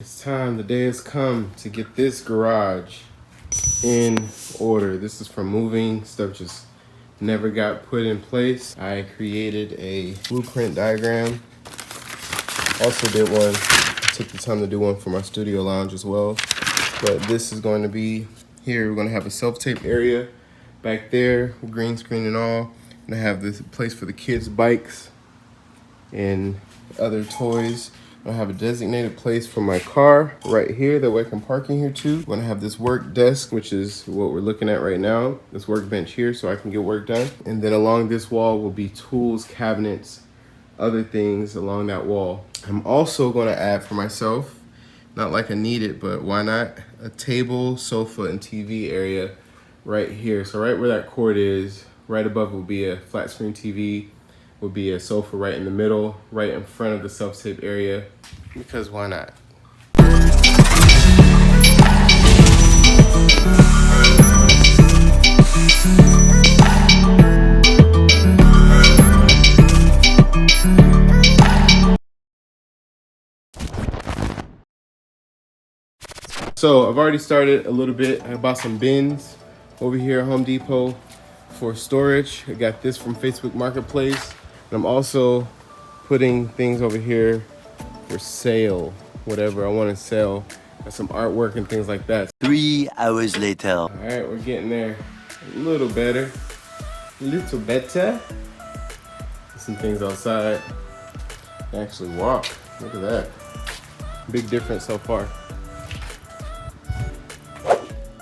It's time, the day has come to get this garage in order. This is from moving, stuff just never got put in place. I created a blueprint diagram. Also did one, took the time to do one for my studio lounge as well. But this is going to be here. We're gonna have a self-tape area back there, green screen and all. And I have this place for the kids' bikes and other toys. I have a designated place for my car right here that way I can park in here too. I'm gonna have this work desk, which is what we're looking at right now. This workbench here so I can get work done. And then along this wall will be tools, cabinets, other things along that wall. I'm also gonna add for myself, not like I need it, but why not, a table, sofa, and TV area right here. So right where that cord is, right above will be a flat screen TV, will be a sofa right in the middle, right in front of the self-tape area, because why not? So I've already started a little bit. I bought some bins over here at Home Depot for storage. I got this from Facebook Marketplace. And I'm also putting things over here for sale, whatever I want to sell. Got some artwork and things like that. 3 hours later. All right, we're getting there. A little better. A little better. Some things outside. I actually walk. Look at that. Big difference so far.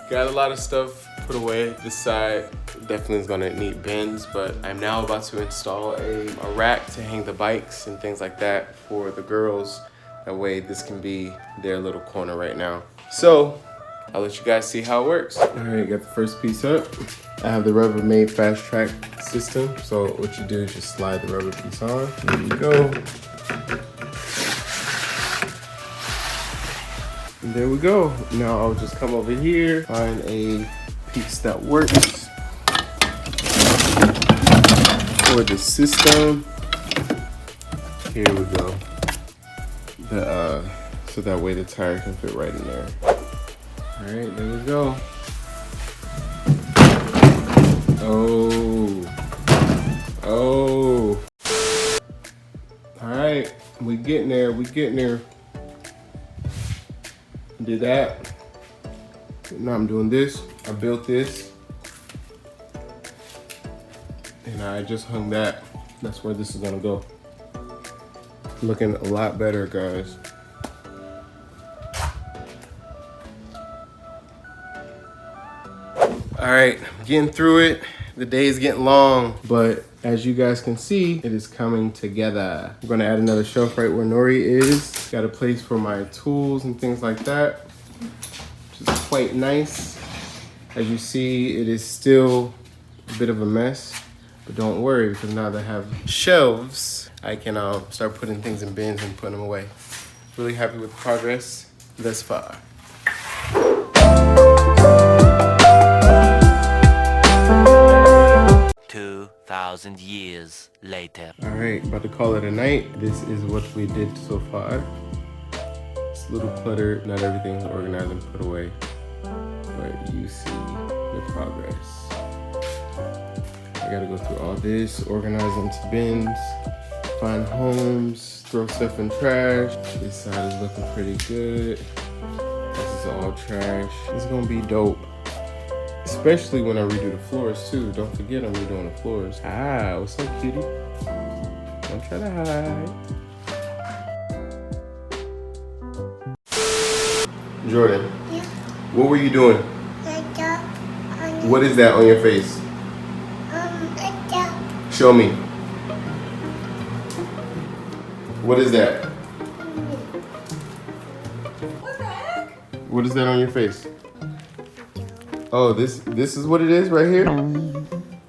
Got a lot of stuff put away. This side definitely is gonna need bins, but I'm now about to install a rack to hang the bikes and things like that for the girls. That way this can be their little corner right now. So I'll let you guys see how it works. All right, got the first piece up. I have the Rubbermaid Fast Track system. So what you do is just slide the rubber piece on. There you go. And there we go. Now I'll just come over here, find a piece that works for the system. Here we go. So that way the tire can fit right in there. All right, there we go. Oh. All right, we getting there, Did that. Now I'm doing this. I built this. And I just hung that. That's where this is gonna go. Looking a lot better, guys. All right, getting through it. The day is getting long, but as you guys can see, it is coming together. I'm gonna add another shelf right where Nori is. Got a place for my tools and things like that, which is quite nice. As you see, it is still a bit of a mess, but don't worry, because now that I have shelves, I can start putting things in bins and putting them away. Really happy with the progress thus far. 2,000 years later. All right, about to call it a night. This is what we did so far. It's a little cluttered. Not everything's organized and put away, but you see the progress. I gotta go through all this, organize into bins, find homes, throw stuff in trash. This side is looking pretty good. This is all trash. It's gonna be dope. Especially when I redo the floors too. Don't forget I'm redoing the floors. Ah, what's up, cutie? Don't try to hide. Jordyn, Yeah. what were you doing? What is that on your face? Show me. What is that? What the heck? What is that on your face? Oh, this is what it is right here?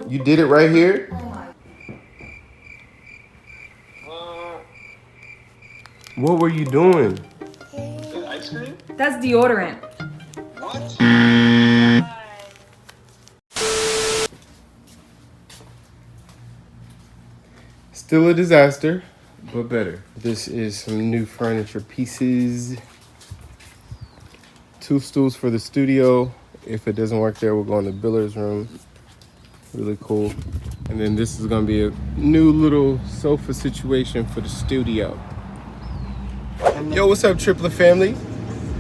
You did it right here? What were you doing? Ice cream? That's deodorant. What? Still a disaster, but better. This is some new furniture pieces. 2 stools for the studio. If it doesn't work there, we'll go in the billiards room. Really cool. And then this is gonna be a new little sofa situation for the studio. Yo, what's up, Triplett family?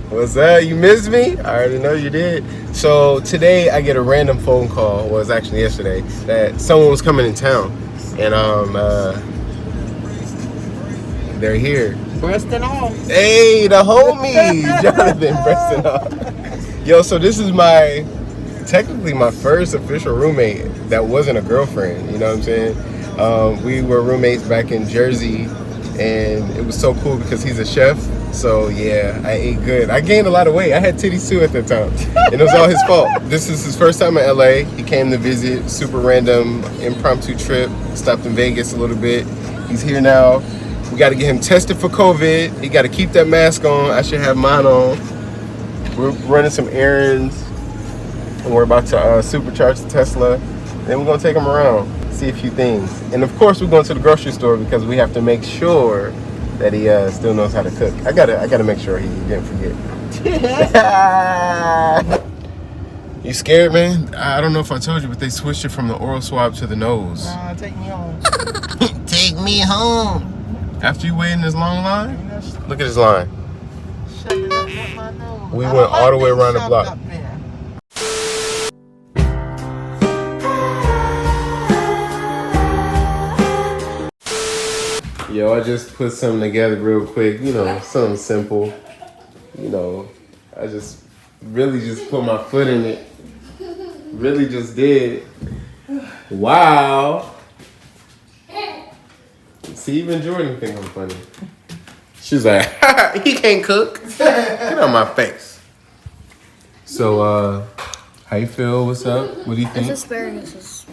What's up? You missed me? I already know you did. So today I get a random phone call. Well, it was actually yesterday that someone was coming in town, and they're here. Preston on. Hey, the homie, Jonathan Preston on. Yo, so this is technically my first official roommate that wasn't a girlfriend. You know what I'm saying? We were roommates back in Jersey, and it was so cool because he's a chef. So yeah, I ate good. I gained a lot of weight. I had titties too at the time, and it was all his fault. This is his first time in LA. He came to visit, super random, impromptu trip. Stopped in Vegas a little bit. He's here now. We got to get him tested for COVID. He got to keep that mask on. I should have mine on. We're running some errands, and we're about to supercharge the Tesla. Then we're gonna take him around, see a few things, and of course we're going to the grocery store because we have to make sure that he still knows how to cook. I gotta make sure he didn't forget. You scared, man? I don't know if I told you, but they switched it from the oral swab to the nose. Take me home. Take me home. After you wait in this long line? Look at this line. Shut it up with my nose. We went all the way around the block. Up there. Yo, I just put something together real quick, you know, something simple. You know, I just really just put my foot in it. Really just did. Wow. See, even Jordyn think I'm funny. She's like, he can't cook. Get on my face. So, how you feel? What's up? What do you think? It's asparagus.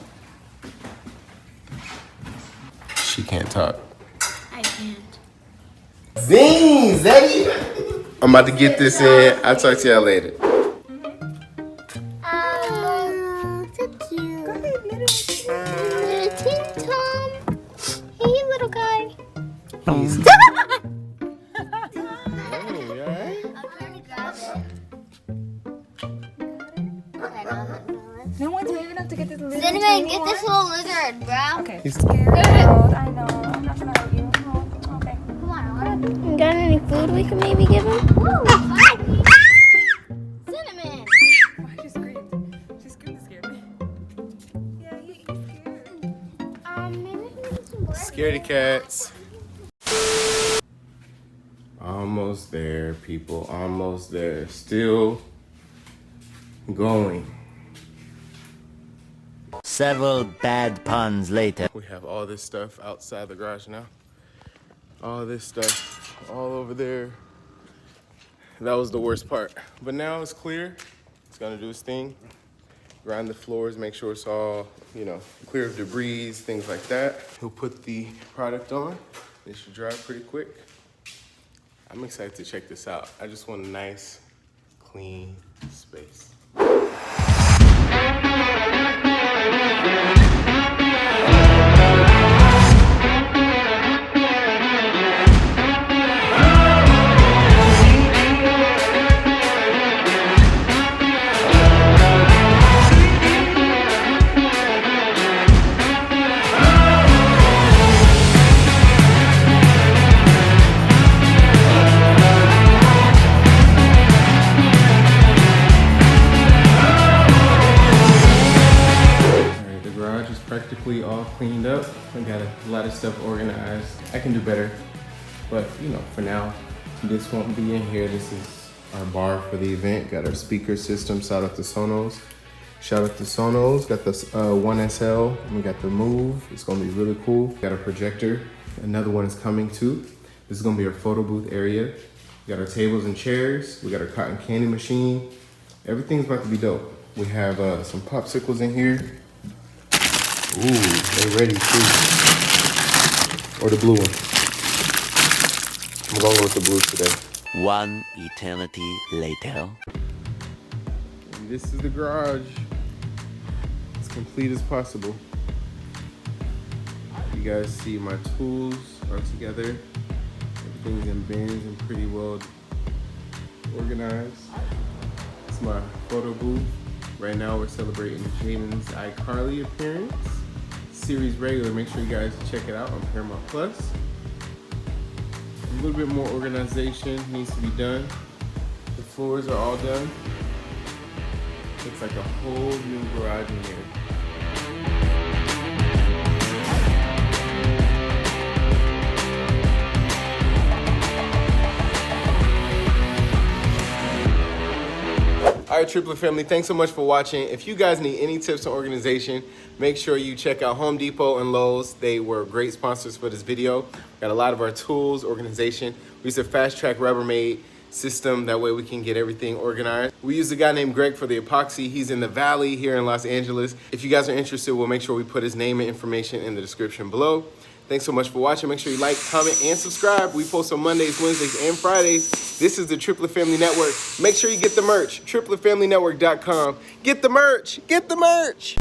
She can't talk. I can't. Zing, Zeddy. I'm about to get this in. I'll talk to y'all later. Oh, so cute. Go ahead, little Tim Tom. Hey, little guy. I'm trying to grab it. No one's brave enough to get this lizard. Cinnamon, get this little lizard, bro. Okay. He's scared. I know. I'm not gonna hurt you. Oh, okay. Come on, you got any food we can maybe give him? Cinnamon. Why she screamed? She screamed to scare me. Yeah, he's scared. Maybe we can get some more. Scaredy cats. Almost there, people. Almost there. Still going. Several bad puns later. We have all this stuff outside the garage now. All this stuff all over there. That was the worst part. But now it's clear. It's gonna do its thing. Grind the floors, make sure it's all, you know, clear of debris, things like that. He'll put the product on. It should dry pretty quick. I'm excited to check this out. I just want a nice, clean space. Practically all cleaned up. I got a lot of stuff organized. I can do better, but you know, for now, this won't be in here. This is our bar for the event. Got our speaker system. Shout out to Sonos. Shout out to Sonos. Got this 1SL. We got the Move. It's gonna be really cool. Got a projector. Another one is coming too. This is gonna be our photo booth area. We got our tables and chairs. We got our cotton candy machine. Everything's about to be dope. We have some popsicles in here. Ooh, they ready too. Or the blue one. I'm going with the blue today. One eternity later. And this is the garage. As complete as possible. You guys see my tools are together. Everything's in bins and pretty well organized. my photo booth. Right now we're celebrating Jaidyn's iCarly appearance. Series regular, make sure you guys check it out on Paramount Plus. A little bit more organization needs to be done. The floors are all done. Looks like a whole new garage in here. All right, Triplett family, thanks so much for watching. If you guys need any tips on organization, make sure you check out Home Depot and Lowe's. They were great sponsors for this video. Got a lot of our tools, organization. We use a fast track Rubbermaid system. That way we can get everything organized. We use a guy named Greg for the epoxy. He's in the Valley here in Los Angeles. If you guys are interested, we'll make sure we put his name and information in the description below. Thanks so much for watching. Make sure you like, comment, and subscribe. We post on Mondays, Wednesdays, and Fridays. This is the Triplett Family Network. Make sure you get the merch. TriplettFamilyNetwork.com. Get the merch. Get the merch.